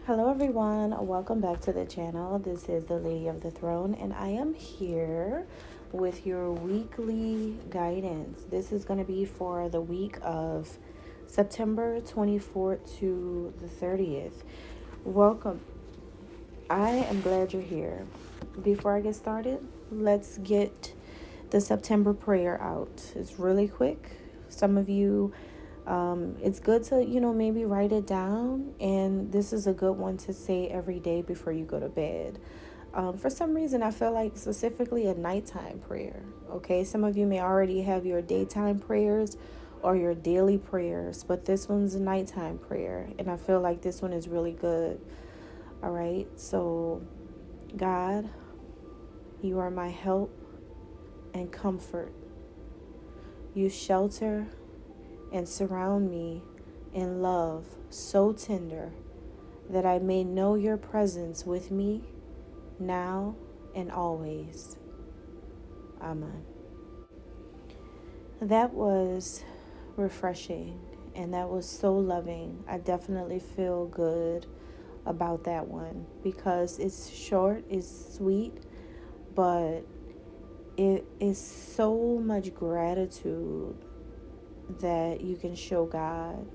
Hello everyone, welcome back to the channel. This is the Lady of the Throne and I am here with your weekly guidance. This is going to be for the week of September 24th to the 30th. Welcome. I am glad you're here. Before I get started, let's get the September prayer out. It's really quick. Some of you it's good to, maybe write it down. And this is a good one to say every day before you go to bed. For some reason, I feel like specifically a nighttime prayer. Okay, some of you may already have your daytime prayers or your daily prayers, but this one's a nighttime prayer. And I feel like this one is really good. All right, so God, you are my help and comfort. You shelter and surround me in love so tender that I may know your presence with me now and always. Amen. That was refreshing and that was so loving. I definitely feel good about that one because it's short, it's sweet, but it is so much gratitude that you can show God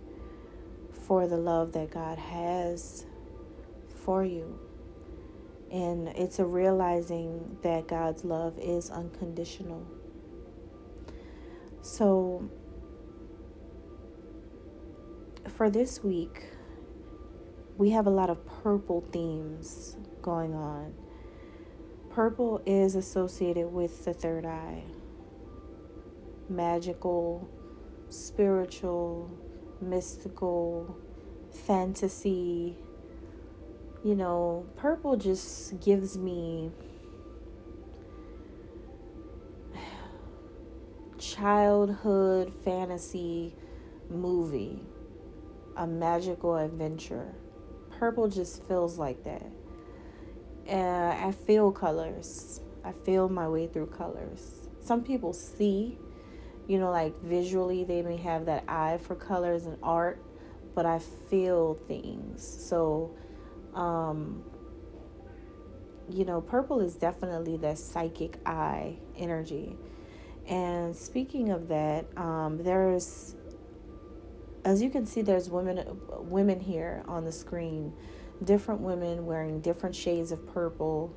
for the love that God has for you. And it's a realizing that God's love is unconditional. So for this week, we have a lot of purple themes going on. Purple is associated with the third eye, magical, spiritual, mystical, fantasy. Purple just gives me childhood fantasy movie, a magical adventure. Purple just feels like that. I feel colors. I feel my way through colors. Some people see, like visually they may have that eye for colors and art, but I feel things. So, purple is definitely that psychic eye energy. And speaking of that, there's, as you can see, there's women here on the screen, different women wearing different shades of purple,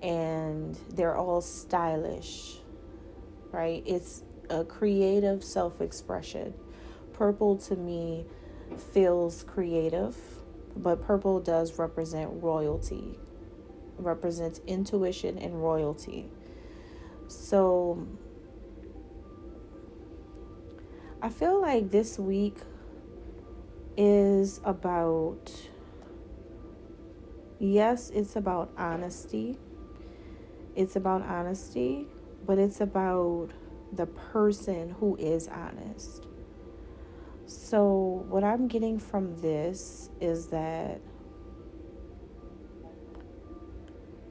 and they're all stylish, right? It's a creative self-expression. Purple to me feels creative, but purple does represent royalty, represents intuition and royalty. So I feel like this week is about, yes, it's about honesty. It's about honesty, but it's about the person who is honest. So what I'm getting from this is that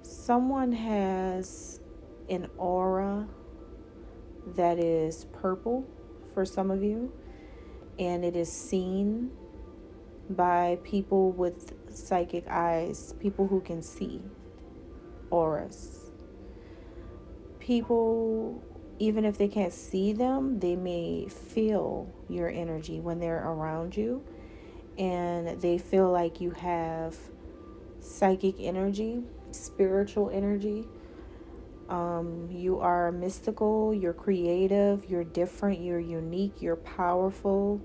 someone has an aura that is purple for some of you, and it is seen by people with psychic eyes, people who can see auras. People, even if they can't see them, they may feel your energy when they're around you, and they feel like you have psychic energy, spiritual energy. You are mystical, you're creative, you're different, you're unique, you're powerful.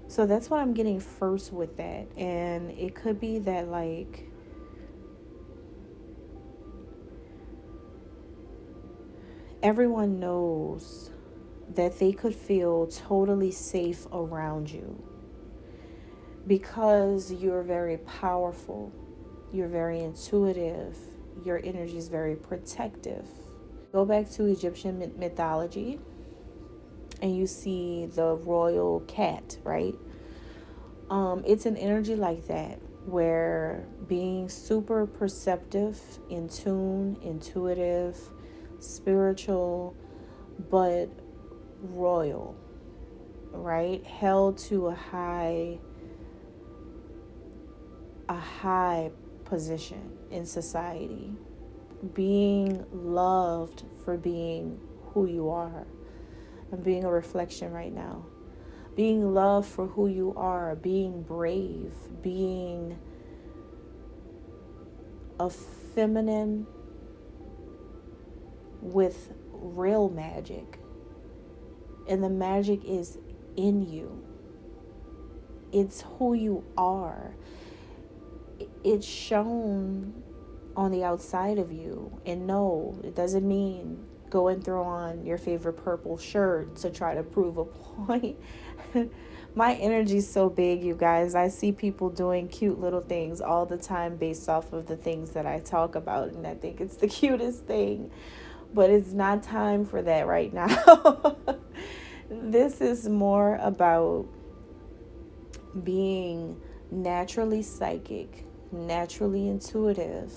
So that's what I'm getting first with that. And it could be that, like, everyone knows that they could feel totally safe around you because you're very powerful, you're very intuitive, your energy is very protective. Go back to Egyptian mythology and you see the royal cat, right? It's an energy like that, where being super perceptive, in tune, intuitive, spiritual, but royal, right? Held to a high a high position in society, being loved for being who you are. I'm being a reflection right now. Being loved for who you are, being brave, being a feminine with real magic. And the magic is in you. It's who you are. It's shown on the outside of you. And no, it doesn't mean go and throw on your favorite purple shirt to try to prove a point. My energy's so big, you guys. I see people doing cute little things all the time based off of the things that I talk about, and I think it's the cutest thing. But it's not time for that right now. This is more about being naturally psychic, naturally intuitive,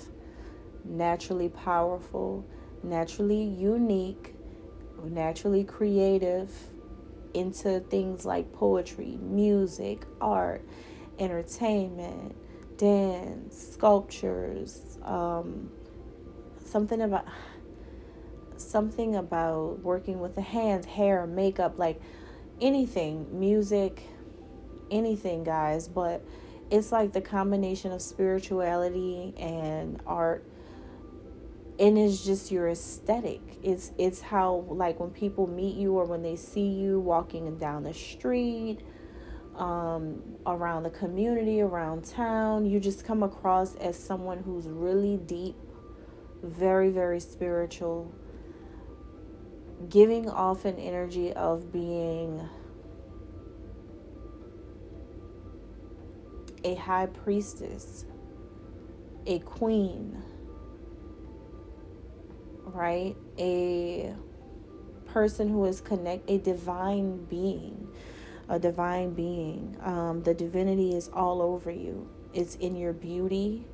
naturally powerful, naturally unique, naturally creative, into things like poetry, music, art, entertainment, dance, sculptures, something about working with the hands, hair, makeup, like anything, music, anything, guys. But it's like the combination of spirituality and art, and it's just your aesthetic. It's how, like, when people meet you or when they see you walking down the street, around the community, around town, you just come across as someone who's really deep, very, very spiritual, giving off an energy of being a high priestess, a queen, right? A person who is a divine being, the divinity is all over you. It's in your beauty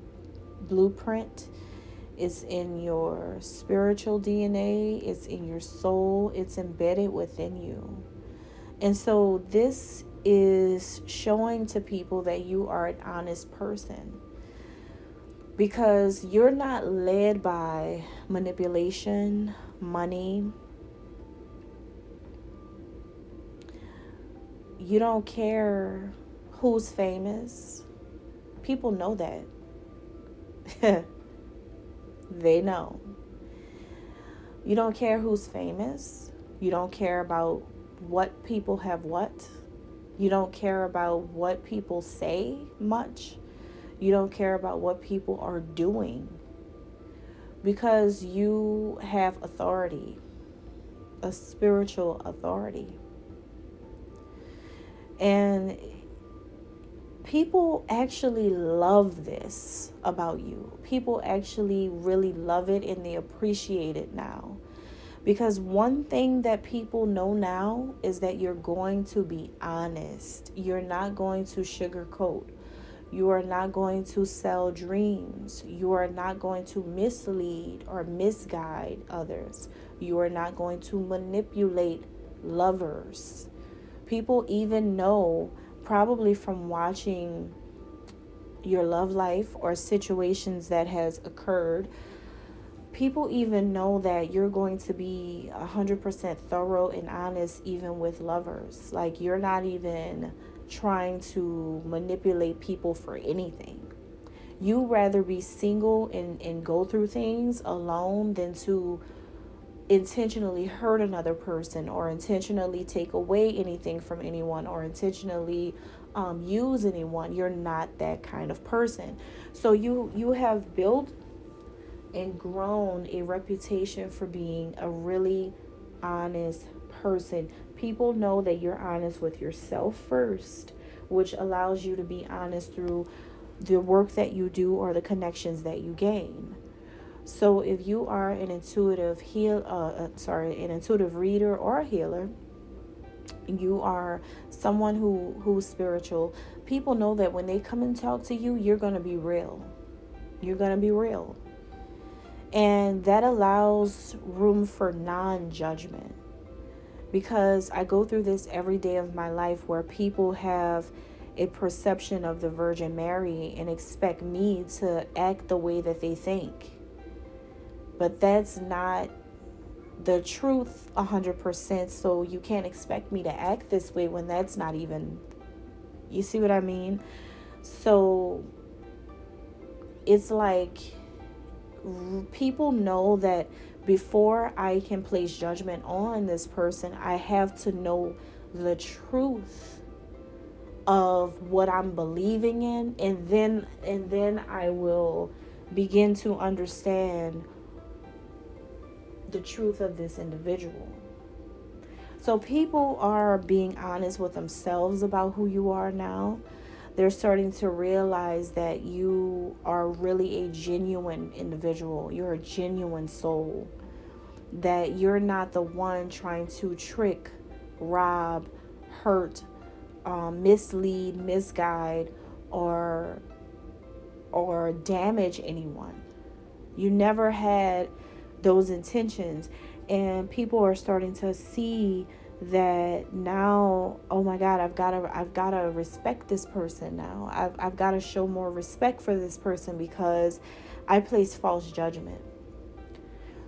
blueprint. It's in your spiritual DNA. It's in your soul. It's embedded within you. And so this is showing to people that you are an honest person, because you're not led by manipulation, money. You don't care who's famous. People know that. They know. You don't care who's famous. You don't care about what people have what. You don't care about what people say much. You don't care about what people are doing, because you have authority, a spiritual authority. And people actually love this about you. People actually really love it, and they appreciate it now. Because one thing that people know now is that you're going to be honest. You're not going to sugarcoat. You are not going to sell dreams. You are not going to mislead or misguide others. You are not going to manipulate lovers. People even know, probably from watching your love life or situations that has occurred, people even know that you're going to be 100% thorough and honest even with lovers. Like, you're not even trying to manipulate people for anything. You rather be single and go through things alone than to intentionally hurt another person, or intentionally take away anything from anyone, or intentionally use anyone. You're not that kind of person. So you have built and grown a reputation for being a really honest person. People know that you're honest with yourself first, which allows you to be honest through the work that you do or the connections that you gain. So if you are an intuitive an intuitive reader or a healer, you are someone who's spiritual. People know that when they come and talk to you, you're going to be real. You're going to be real. And that allows room for non-judgment, because I go through this every day of my life where people have a perception of the Virgin Mary and expect me to act the way that they think. But that's not the truth 100%. So you can't expect me to act this way when that's not even, you see what I mean? So it's like people know that before I can place judgment on this person, I have to know the truth of what I'm believing in, and then I will begin to understand the truth of this individual. So people are being honest with themselves about who you are now. They're starting to realize that you are really a genuine individual. You're a genuine soul. That you're not the one trying to trick, rob, hurt, mislead, misguide, or damage anyone. You never had those intentions. And people are starting to see that now. Oh my God, I've got to respect this person now. I've got to show more respect for this person because I place false judgment.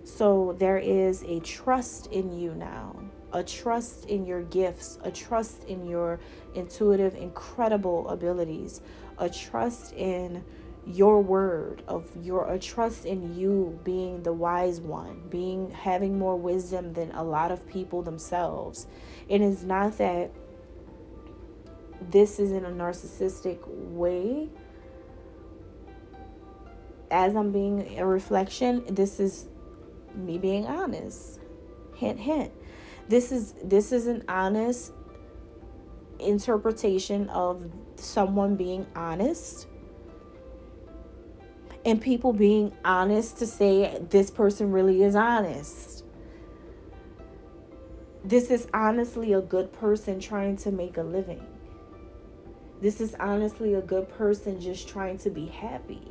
So there is a trust in you now, a trust in your gifts, a trust in your intuitive, incredible abilities, a trust in your word, a trust in you being the wise one, having more wisdom than a lot of people themselves. It is not that this is in a narcissistic way. As I'm being a reflection, this is me being honest. Hint, hint. This is an honest interpretation of someone being honest and people being honest to say this person really is honest. This is honestly a good person trying to make a living. This is honestly a good person just trying to be happy.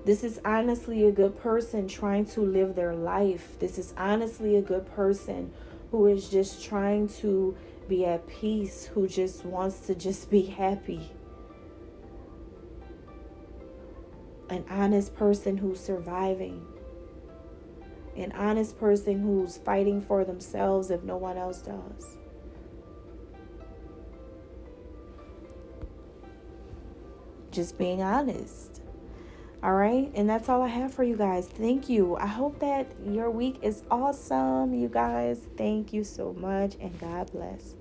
This is honestly a good person trying to live their life. This is honestly a good person who is just trying to be at peace, who just wants to just be happy. An honest person who's surviving. An honest person who's fighting for themselves if no one else does. Just being honest. All right. And that's all I have for you guys. Thank you. I hope that your week is awesome, you guys. Thank you so much. And God bless.